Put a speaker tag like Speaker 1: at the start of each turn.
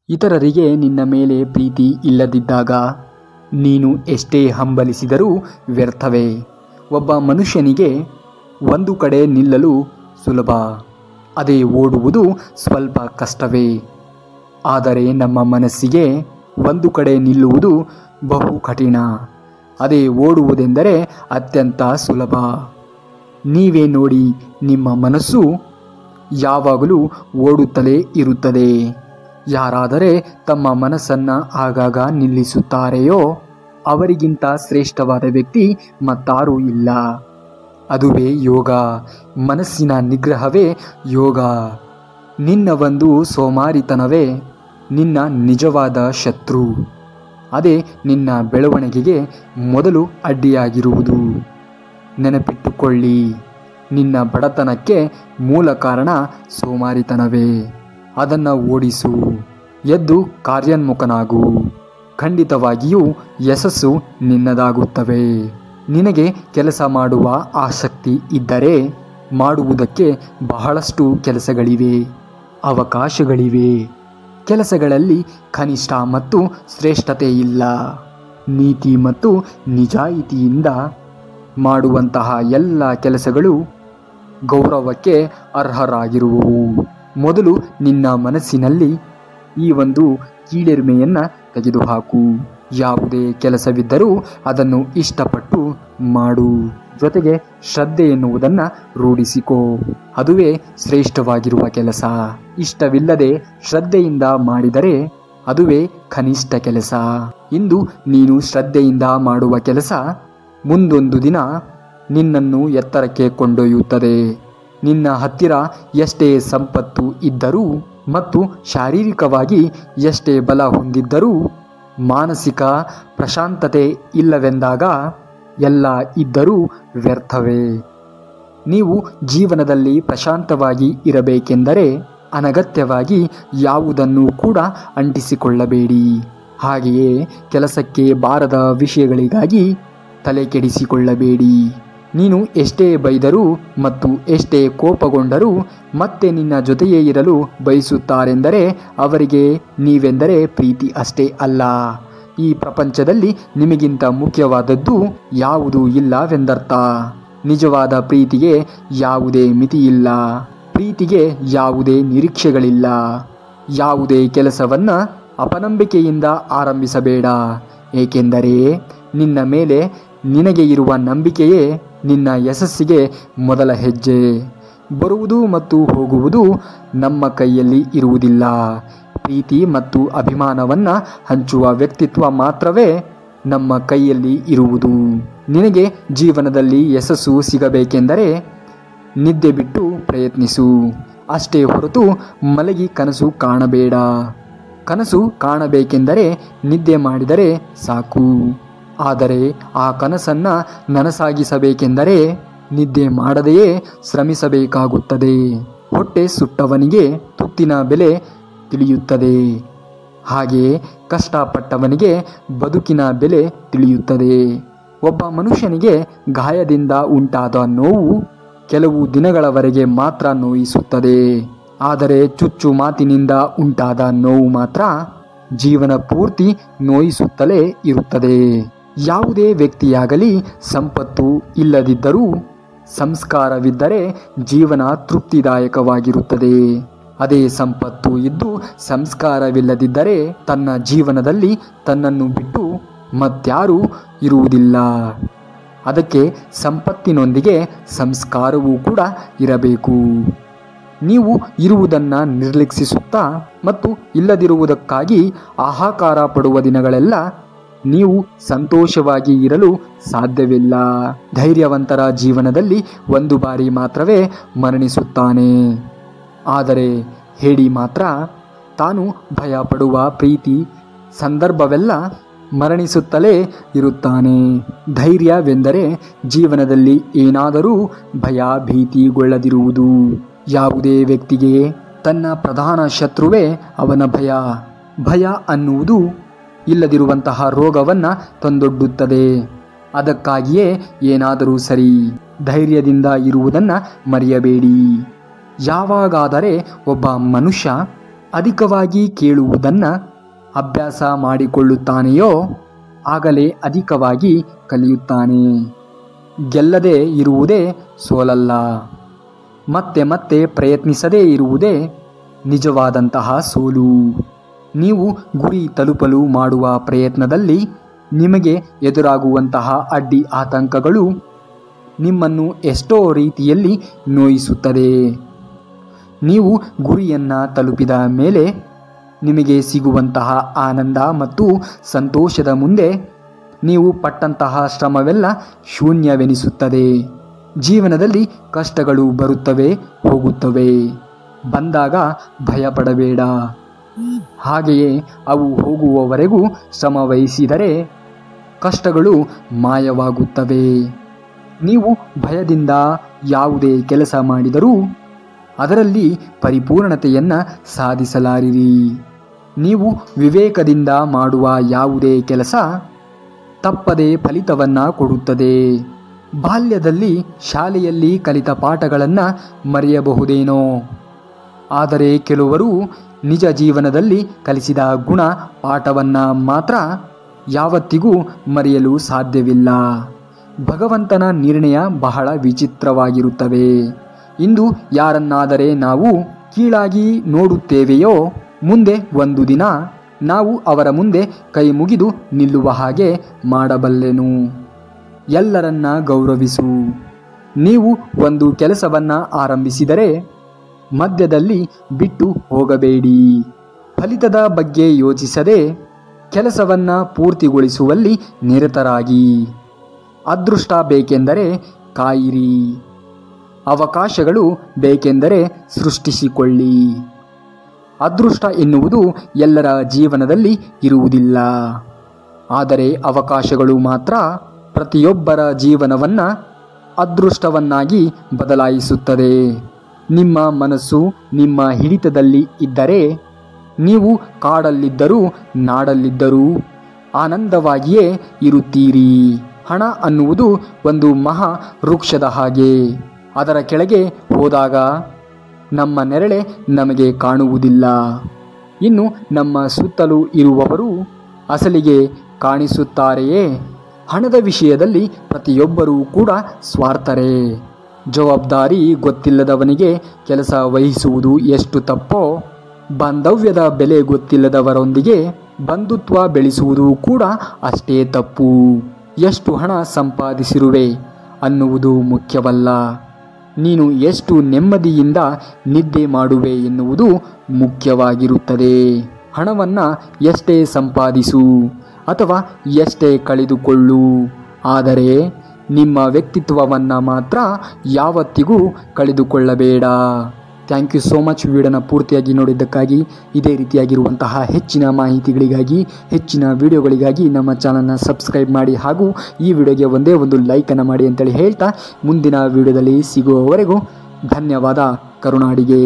Speaker 1: ಇತರರಿಗೆ ನಿನ್ನ ಮೇಲೆ ಪ್ರೀತಿ ಇಲ್ಲದಿದ್ದಾಗ ನೀನು ಎಷ್ಟೇ ಹಂಬಲಿಸಿದರೂ ವ್ಯರ್ಥವೇ. ಒಬ್ಬ ಮನುಷ್ಯನಿಗೆ ಒಂದು ಕಡೆ ನಿಲ್ಲಲು ಸುಲಭ, ಅದೇ ಓಡುವುದು ಸ್ವಲ್ಪ ಕಷ್ಟವೇ. ಆದರೆ ನಮ್ಮ ಮನಸ್ಸಿಗೆ ಒಂದು ಕಡೆ ನಿಲ್ಲುವುದು ಬಹು ಕಠಿಣ, ಅದೇ ಓಡುವುದೆಂದರೆ ಅತ್ಯಂತ ಸುಲಭ. ನೀವೇ ನೋಡಿ, ನಿಮ್ಮ ಮನಸ್ಸು ಯಾವಾಗಲೂ ಓಡುತ್ತಲೇ ಇರುತ್ತದೆ. ಯಾರಾದರೆ ತಮ್ಮ ಮನಸ್ಸನ್ನು ಆಗಾಗ ನಿಲ್ಲಿಸುತ್ತಾರೆಯೋ ಅವರಿಗಿಂತ ಶ್ರೇಷ್ಠವಾದ ವ್ಯಕ್ತಿ ಮತ್ತಾರೂ ಇಲ್ಲ. ಅದುವೇ ಯೋಗ. ಮನಸ್ಸಿನ ನಿಗ್ರಹವೇ ಯೋಗ. ನಿನ್ನ ಒಂದು ಸೋಮಾರಿತನವೇ ನಿನ್ನ ನಿಜವಾದ ಶತ್ರು. ಅದೇ ನಿನ್ನ ಬೆಳವಣಿಗೆಗೆ ಮೊದಲು ಅಡ್ಡಿಯಾಗಿರುವುದು. ನೆನಪಿಟ್ಟುಕೊಳ್ಳಿ, ನಿನ್ನ ಬಡತನಕ್ಕೆ ಮೂಲ ಕಾರಣ ಸೋಮಾರಿತನವೇ. ಅದನ್ನು ಓಡಿಸು, ಎದ್ದು ಕಾರ್ಯೋನ್ಮುಖನಾಗು. ಖಂಡಿತವಾಗಿಯೂ ಯಶಸ್ಸು ನಿನ್ನದಾಗುತ್ತವೆ. ನಿನಗೆ ಕೆಲಸ ಮಾಡುವ ಆಸಕ್ತಿ ಇದ್ದರೆ ಮಾಡುವುದಕ್ಕೆ ಬಹಳಷ್ಟು ಕೆಲಸಗಳಿವೆ, ಅವಕಾಶಗಳಿವೆ. ಕೆಲಸಗಳಲ್ಲಿ ಕನಿಷ್ಠ ಮತ್ತು ಶ್ರೇಷ್ಠತೆ ಇಲ್ಲ. ನೀತಿ ಮತ್ತು ನಿಜಾಯಿತಿಯಿಂದ ಮಾಡುವಂತಹ ಎಲ್ಲ ಕೆಲಸಗಳು ಗೌರವಕ್ಕೆ ಅರ್ಹರಾಗಿರುವವು. ಮೊದಲು ನಿನ್ನ ಮನಸ್ಸಿನಲ್ಲಿ ಈ ಒಂದು ಕೀಳರಿಮೆಯನ್ನು ತೆಗೆದುಹಾಕು. ಯಾವುದೇ ಕೆಲಸವಿದ್ದರೂ ಅದನ್ನು ಇಷ್ಟಪಟ್ಟು ಮಾಡು. ಜೊತೆಗೆ ಶ್ರದ್ಧೆ ಎನ್ನುವುದನ್ನು ರೂಢಿಸಿಕೋ. ಅದುವೇ ಶ್ರೇಷ್ಠವಾಗಿರುವ ಕೆಲಸ. ಇಷ್ಟವಿಲ್ಲದೆ ಶ್ರದ್ಧೆಯಿಂದ ಮಾಡಿದರೆ ಅದುವೇ ಕನಿಷ್ಠ ಕೆಲಸ. ಇಂದು ನೀನು ಶ್ರದ್ಧೆಯಿಂದ ಮಾಡುವ ಕೆಲಸ ಮುಂದೊಂದು ದಿನ ನಿನ್ನನ್ನು ಎತ್ತರಕ್ಕೆ ಕೊಂಡೊಯ್ಯುತ್ತದೆ. ನಿನ್ನ ಹತ್ತಿರ ಎಷ್ಟೇ ಸಂಪತ್ತು ಇದ್ದರೂ ಮತ್ತು ಶಾರೀರಿಕವಾಗಿ ಎಷ್ಟೇ ಬಲ ಹೊಂದಿದ್ದರೂ ಮಾನಸಿಕ ಪ್ರಶಾಂತತೆ ಇಲ್ಲವೆಂದಾಗ ಎಲ್ಲ ಇದ್ದರೂ ವ್ಯರ್ಥವೇ. ನೀವು ಜೀವನದಲ್ಲಿ ಪ್ರಶಾಂತವಾಗಿ ಇರಬೇಕೆಂದರೆ ಅನಗತ್ಯವಾಗಿ ಯಾವುದನ್ನು ಕೂಡ ಅಂಟಿಸಿಕೊಳ್ಳಬೇಡಿ. ಹಾಗೆಯೇ ಕೆಲಸಕ್ಕೆ ಬಾರದ ವಿಷಯಗಳಿಗಾಗಿ ತಲೆ ಕೆಡಿಸಿಕೊಳ್ಳಬೇಡಿ. ನೀನು ಎಷ್ಟೇ ಬೈದರೂ ಮತ್ತು ಎಷ್ಟೇ ಕೋಪಗೊಂಡರೂ ಮತ್ತೆ ನಿನ್ನ ಜೊತೆಯೇ ಇರಲು ಬಯಸುತ್ತಾರೆಂದರೆ ಅವರಿಗೆ ನೀವೆಂದರೆ ಪ್ರೀತಿ ಅಷ್ಟೇ ಅಲ್ಲ. ಈ ಪ್ರಪಂಚದಲ್ಲಿ ನಿಮಗಿಂತ ಮುಖ್ಯವಾದದ್ದು ಯಾವುದೂ ಇಲ್ಲವೆಂದರ್ಥ. ನಿಜವಾದ ಪ್ರೀತಿಗೆ ಯಾವುದೇ ಮಿತಿಯಿಲ್ಲ. ಪ್ರೀತಿಗೆ ಯಾವುದೇ ನಿರೀಕ್ಷೆಗಳಿಲ್ಲ. ಯಾವುದೇ ಕೆಲಸವನ್ನು ಅಪನಂಬಿಕೆಯಿಂದ ಆರಂಭಿಸಬೇಡ. ಏಕೆಂದರೆ ನಿನ್ನ ಮೇಲೆ ನಿನಗೆ ಇರುವ ನಂಬಿಕೆಯೇ ನಿನ್ನ ಯಶಸ್ಸಿಗೆ ಮೊದಲ ಹೆಜ್ಜೆ. ಬರುವುದು ಮತ್ತು ಹೋಗುವುದು ನಮ್ಮ ಕೈಯಲ್ಲಿ ಇರುವುದಿಲ್ಲ. ಪ್ರೀತಿ ಮತ್ತು ಅಭಿಮಾನವನ್ನು ಹಂಚುವ ವ್ಯಕ್ತಿತ್ವ ಮಾತ್ರವೇ ನಮ್ಮ ಕೈಯಲ್ಲಿ ಇರುವುದು. ನಿನಗೆ ಜೀವನದಲ್ಲಿ ಯಶಸ್ಸು ಸಿಗಬೇಕೆಂದರೆ ನಿದ್ದೆ ಬಿಟ್ಟು ಪ್ರಯತ್ನಿಸು. ಅಷ್ಟೇ ಹೊರತು ಮಲಗಿ ಕನಸು ಕಾಣಬೇಡ. ಕನಸು ಕಾಣಬೇಕೆಂದರೆ ನಿದ್ದೆ ಮಾಡಿದರೆ ಸಾಕು. ಆದರೆ ಆ ಕನಸನ್ನು ನನಸಾಗಿಸಬೇಕೆಂದರೆ ನಿದ್ದೆ ಮಾಡದೆಯೇ ಶ್ರಮಿಸಬೇಕಾಗುತ್ತದೆ. ಹೊಟ್ಟೆ ಸುಟ್ಟವನಿಗೆ ತುತ್ತಿನ ಬೆಲೆ ತಿಳಿಯುತ್ತದೆ. ಹಾಗೆಯೇ ಕಷ್ಟಪಟ್ಟವನಿಗೆ ಬದುಕಿನ ಬೆಲೆ ತಿಳಿಯುತ್ತದೆ. ಒಬ್ಬ ಮನುಷ್ಯನಿಗೆ ಗಾಯದಿಂದ ಉಂಟಾದ ನೋವು ಕೆಲವು ದಿನಗಳವರೆಗೆ ಮಾತ್ರ ನೋಯಿಸುತ್ತದೆ. ಆದರೆ ಚುಚ್ಚು ಮಾತಿನಿಂದ ಉಂಟಾದ ನೋವು ಮಾತ್ರ ಜೀವನ ಪೂರ್ತಿ ನೋಯಿಸುತ್ತಲೇ ಇರುತ್ತದೆ. ಯಾವುದೇ ವ್ಯಕ್ತಿಯಾಗಲಿ ಸಂಪತ್ತು ಇಲ್ಲದಿದ್ದರೂ ಸಂಸ್ಕಾರವಿದ್ದರೆ ಜೀವನ ತೃಪ್ತಿದಾಯಕವಾಗಿರುತ್ತದೆ. ಅದೇ ಸಂಪತ್ತು ಇದ್ದು ಸಂಸ್ಕಾರವಿಲ್ಲದಿದ್ದರೆ ತನ್ನ ಜೀವನದಲ್ಲಿ ತನ್ನನ್ನು ಬಿಟ್ಟು ಮತ್ಯಾರೂ ಇರುವುದಿಲ್ಲ. ಅದಕ್ಕೆ ಸಂಪತ್ತಿನೊಂದಿಗೆ ಸಂಸ್ಕಾರವೂ ಕೂಡ ಇರಬೇಕು. ನೀವು ಇರುವುದನ್ನು ನಿರ್ಲಕ್ಷಿಸುತ್ತಾ ಮತ್ತು ಇಲ್ಲದಿರುವುದಕ್ಕಾಗಿ ಹಾಹಾಕಾರ ಪಡುವ ದಿನಗಳೆಲ್ಲ ನೀವು ಸಂತೋಷವಾಗಿ ಇರಲು ಸಾಧ್ಯವಿಲ್ಲ. ಧೈರ್ಯವಂತರ ಜೀವನದಲ್ಲಿ ಒಂದು ಬಾರಿ ಮಾತ್ರವೇ ಮರಣಿಸುತ್ತಾನೆ. ಆದರೆ ಹೇಡಿ ಮಾತ್ರ ತಾನು ಭಯಪಡುವ ಪ್ರೀತಿ ಸಂದರ್ಭವೆಲ್ಲ ಮರಣಿಸುತ್ತಲೇ ಇರುತ್ತಾನೆ. ಧೈರ್ಯವೆಂದರೆ ಜೀವನದಲ್ಲಿ ಏನಾದರೂ ಭಯ ಭೀತಿಗೊಳ್ಳದಿರುವುದು. ಯಾವುದೇ ವ್ಯಕ್ತಿಗೆ ತನ್ನ ಪ್ರಧಾನ ಶತ್ರುವೇ ಅವನ ಭಯ. ಭಯ ಅನ್ನುವುದು ಇಲ್ಲದಿರುವಂತಹ ರೋಗವನ್ನು ತಂದೊಡ್ಡುತ್ತದೆ. ಅದಕ್ಕಾಗಿಯೇ ಏನಾದರೂ ಸರಿ ಧೈರ್ಯದಿಂದ ಇರುವುದನ್ನು ಮರೆಯಬೇಡಿ. ಯಾವಾಗಾದರೆ ಒಬ್ಬ ಮನುಷ್ಯ ಅಧಿಕವಾಗಿ ಕೇಳುವುದನ್ನು ಅಭ್ಯಾಸ ಮಾಡಿಕೊಳ್ಳುತ್ತಾನೆಯೋ ಆಗಲೇ ಅಧಿಕವಾಗಿ ಕಲಿಯುತ್ತಾನೆ. ಗೆಲ್ಲದೆ ಇರುವುದೇ ಸೋಲಲ್ಲ, ಮತ್ತೆ ಮತ್ತೆ ಪ್ರಯತ್ನಿಸದೇ ಇರುವುದೇ ನಿಜವಾದಂತಹ ಸೋಲು. ನೀವು ಗುರಿ ತಲುಪಲು ಮಾಡುವ ಪ್ರಯತ್ನದಲ್ಲಿ ನಿಮಗೆ ಎದುರಾಗುವಂತಹ ಅಡ್ಡಿ ಆತಂಕಗಳು ನಿಮ್ಮನ್ನು ಎಷ್ಟೋ ರೀತಿಯಲ್ಲಿ ನೋಯಿಸುತ್ತದೆ. ನೀವು ಗುರಿಯನ್ನು ತಲುಪಿದ ಮೇಲೆ ನಿಮಗೆ ಸಿಗುವಂತಹ ಆನಂದ ಮತ್ತು ಸಂತೋಷದ ಮುಂದೆ ನೀವು ಪಟ್ಟಂತಹ ಶ್ರಮವೆಲ್ಲ ಶೂನ್ಯವೆನಿಸುತ್ತದೆ. ಜೀವನದಲ್ಲಿ ಕಷ್ಟಗಳು ಬರುತ್ತವೆ ಹೋಗುತ್ತವೆ. ಬಂದಾಗ ಭಯಪಡಬೇಡ. ಹಾಗೆಯೇ ಅವು ಹೋಗುವವರೆಗೂ ಶ್ರಮ ವಹಿಸಿದರೆ ಕಷ್ಟಗಳು ಮಾಯವಾಗುತ್ತವೆ. ನೀವು ಭಯದಿಂದ ಯಾವುದೇ ಕೆಲಸ ಮಾಡಿದರೂ ಅದರಲ್ಲಿ ಪರಿಪೂರ್ಣತೆಯನ್ನು ಸಾಧಿಸಲಾರಿರಿ. ನೀವು ವಿವೇಕದಿಂದ ಮಾಡುವ ಯಾವುದೇ ಕೆಲಸ ತಪ್ಪದೇ ಫಲಿತವನ್ನು ಕೊಡುತ್ತದೆ. ಬಾಲ್ಯದಲ್ಲಿ ಶಾಲೆಯಲ್ಲಿ ಕಲಿತ ಪಾಠಗಳನ್ನು ಮರೆಯಬಹುದೇನೋ, ಆದರೆ ಕೆಲವರು ನಿಜ ಜೀವನದಲ್ಲಿ ಕಲಿಸಿದ ಗುಣ ಪಾಠವನ್ನು ಮಾತ್ರ ಯಾವತ್ತಿಗೂ ಮರೆಯಲು ಸಾಧ್ಯವಿಲ್ಲ. ಭಗವಂತನ ನಿರ್ಣಯ ಬಹಳ ವಿಚಿತ್ರವಾಗಿರುತ್ತವೆ. ಇಂದು ಯಾರನ್ನಾದರೆ ನಾವು ಕೀಳಾಗಿ ನೋಡುತ್ತೇವೆಯೋ ಮುಂದೆ ಒಂದು ದಿನ ನಾವು ಅವರ ಮುಂದೆ ಕೈ ಮುಗಿದು ನಿಲ್ಲುವ ಹಾಗೆ ಮಾಡಬಲ್ಲೆನು. ಎಲ್ಲರನ್ನ ಗೌರವಿಸು. ನೀವು ಒಂದು ಕೆಲಸವನ್ನು ಆರಂಭಿಸಿದರೆ ಮಧ್ಯದಲ್ಲಿ ಬಿಟ್ಟು ಹೋಗಬೇಡಿ. ಫಲಿತದ ಬಗ್ಗೆ ಯೋಚಿಸದೆ ಕೆಲಸವನ್ನು ಪೂರ್ತಿಗೊಳಿಸುವಲ್ಲಿ ನಿರತರಾಗಿ. ಅದೃಷ್ಟ ಬೇಕೆಂದರೆ ಕಾಯಿರಿ. ಅವಕಾಶಗಳು ಬೇಕೆಂದರೆ ಸೃಷ್ಟಿಸಿಕೊಳ್ಳಿ. ಅದೃಷ್ಟ ಎನ್ನುವುದು ಎಲ್ಲರ ಜೀವನದಲ್ಲಿ ಇರುವುದಿಲ್ಲ, ಆದರೆ ಅವಕಾಶಗಳು ಮಾತ್ರ ಪ್ರತಿಯೊಬ್ಬರ ಜೀವನವನ್ನು ಅದೃಷ್ಟವನ್ನಾಗಿ ಬದಲಾಯಿಸುತ್ತದೆ. ನಿಮ್ಮ ಮನಸ್ಸು ನಿಮ್ಮ ಹಿಡಿತದಲ್ಲಿ ಇದ್ದರೆ ನೀವು ಕಾಡಲ್ಲಿದ್ದರೂ ನಾಡಲ್ಲಿದ್ದರೂ ಆನಂದವಾಗಿಯೇ ಇರುತ್ತೀರಿ. ಹಣ ಅನ್ನುವುದು ಒಂದು ಮಹಾ ವೃಕ್ಷದ ಹಾಗೆ. ಅದರ ಕೆಳಗೆ ಹೋದಾಗ ನಮ್ಮ ನೆರಳೆ ನಮಗೆ ಕಾಣುವುದಿಲ್ಲ. ಇನ್ನು ನಮ್ಮ ಸುತ್ತಲೂ ಇರುವವರು ಅಸಲಿಗೆ ಕಾಣಿಸುತ್ತಾರೆಯೇ? ಹಣದ ವಿಷಯದಲ್ಲಿ ಪ್ರತಿಯೊಬ್ಬರೂ ಕೂಡ ಸ್ವಾರ್ಥರೇ. ಜವಾಬ್ದಾರಿ ಗೊತ್ತಿಲ್ಲದವನಿಗೆ ಕೆಲಸ ವಹಿಸುವುದು ಎಷ್ಟು ತಪ್ಪೋ, ಬಾಂಧವ್ಯದ ಬೆಲೆ ಗೊತ್ತಿಲ್ಲದವರೊಂದಿಗೆ ಬಂಧುತ್ವ ಬೆಳೆಸುವುದು ಕೂಡ ಅಷ್ಟೇ ತಪ್ಪು. ಎಷ್ಟು ಹಣ ಸಂಪಾದಿಸಿರುವೆ ಅನ್ನುವುದು ಮುಖ್ಯವಲ್ಲ, ನೀನು ಎಷ್ಟು ನೆಮ್ಮದಿಯಿಂದ ನಿದ್ದೆ ಮಾಡುವೆ ಎನ್ನುವುದು ಮುಖ್ಯವಾಗಿರುತ್ತದೆ. ಹಣವನ್ನು ಎಷ್ಟೇ ಸಂಪಾದಿಸು ಅಥವಾ ಎಷ್ಟೇ ಕಳೆದುಕೊಳ್ಳು, ಆದರೆ ನಿಮ್ಮ ವ್ಯಕ್ತಿತ್ವವನ್ನು ಮಾತ್ರ ಯಾವತ್ತಿಗೂ ಕಳೆದುಕೊಳ್ಳಬೇಡ. Thank you so much. ವಿಡಿಯೋನ ಪೂರ್ತಿಯಾಗಿ ನೋಡಿದ್ದಕ್ಕಾಗಿ. ಇದೇ ರೀತಿಯಾಗಿರುವಂತಹ ಹೆಚ್ಚಿನ ಮಾಹಿತಿಗಳಿಗಾಗಿ, ಹೆಚ್ಚಿನ ವಿಡಿಯೋಗಳಿಗಾಗಿ ನಮ್ಮ ಚಾನಲ್ನ ಸಬ್ಸ್ಕ್ರೈಬ್ ಮಾಡಿ ಹಾಗೂ ಈ ವಿಡಿಯೋಗೆ ಒಂದೇ ಒಂದು ಲೈಕನ್ನು ಮಾಡಿ ಅಂತೇಳಿ ಹೇಳ್ತಾ ಮುಂದಿನ ವಿಡಿಯೋದಲ್ಲಿ ಸಿಗುವವರೆಗೂ ಧನ್ಯವಾದ. ಕರುನಾಡಿಗೆ.